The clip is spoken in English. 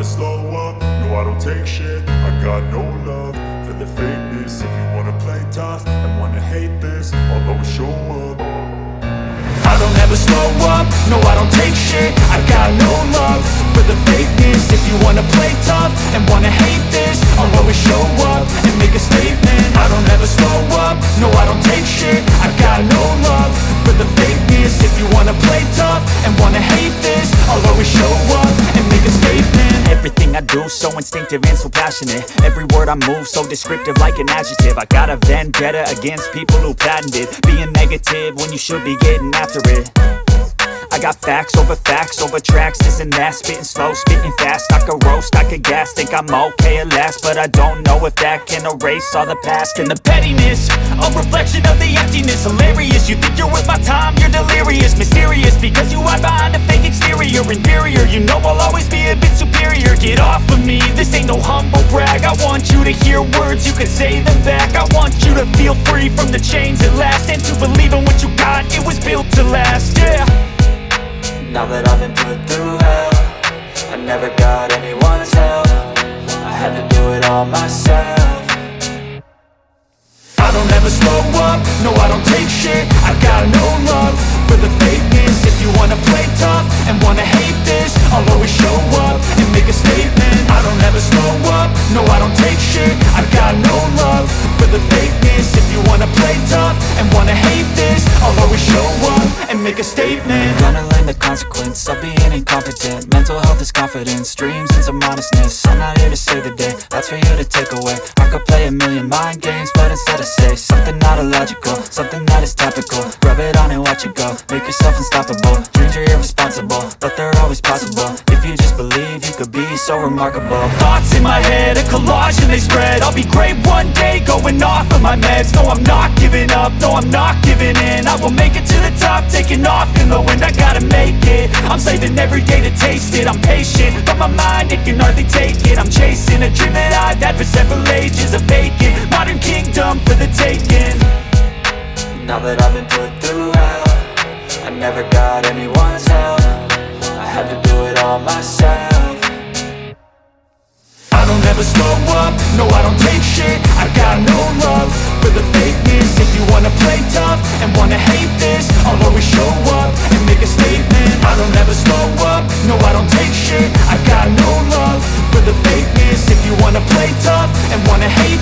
slow up, no I don't take shit. I got no love for the fakeness. If you wanna play tough and wanna hate this, I'll always show up. I don't ever slow up, no I don't take shit. I got no love for the fakeness. If you wanna play tough and wanna hate this, I'll always show up and make a statement. I don't ever slow up, no I don't take shit. I got no love for the fakeness. If you wanna play tough and wanna hate this, I'll always show up and make a statement. Everything I do so instinctive and so passionate. Every word I move so descriptive like an adjective. I got a vendetta against people who patented being negative when you should be getting after it. I got facts over tracks, this and that. Spitting slow, spitting fast, I could roast, I could gas. Think I'm okay at last, but I don't know if that can erase all the past. And the pettiness, a reflection of the emptiness. Hilarious, you think you're worth my time, you're delirious. Mysterious, because you hide behind a fake exterior. Inferior, you know I'll always be a bit superior. Get off of me, this ain't no humble brag. I want you to hear words, you can say them back. I want you to feel free from the chains at last, and to believe in what you got, it was built to last, yeah. Now that I've been put through hell, I never got anyone's help. I had to do it all myself. I don't ever slow up, no I don't take shit. I got no love for the fakeness. If you wanna play tough and wanna hate this, I'll always show up and make a statement. I don't ever slow up, no I don't take shit. I got no love for the fakeness. If you wanna play tough and wanna hate this, I'll always show up and make a statement. Gonna learn the consequence of being incompetent. Mental health is confidence, dreams and some honestness. I'm not here to save the day, that's for you to take away. I could play a million mind games, but instead I say something not illogical, something that is topical. Rub it on and watch it go, make yourself unstoppable. Dreams are irresponsible, but they're always possible. If you just believe, you could be so remarkable. Thoughts in my head, a collage and they spread. I'll be great one day, going off of my meds. No, I'm not giving up, no, I'm not giving in. I will make it to the top, taking off in the wind. I gotta make it, I'm saving every day to taste it. I'm patient, but my mind, it can hardly take it. I'm chasing a dream that I've had for several ages. A vacant, modern kingdom for the taking. Now that I've been put through hell, I never got anyone's help. I had to do it all myself. I don't ever slow up, no I don't take shit. I got no love for the fakeness. If you wanna play tough and wanna hate this, I'll always show up and make a statement. I don't ever slow up, no I don't take shit. I got no love for the fakeness. If you wanna play tough and wanna hate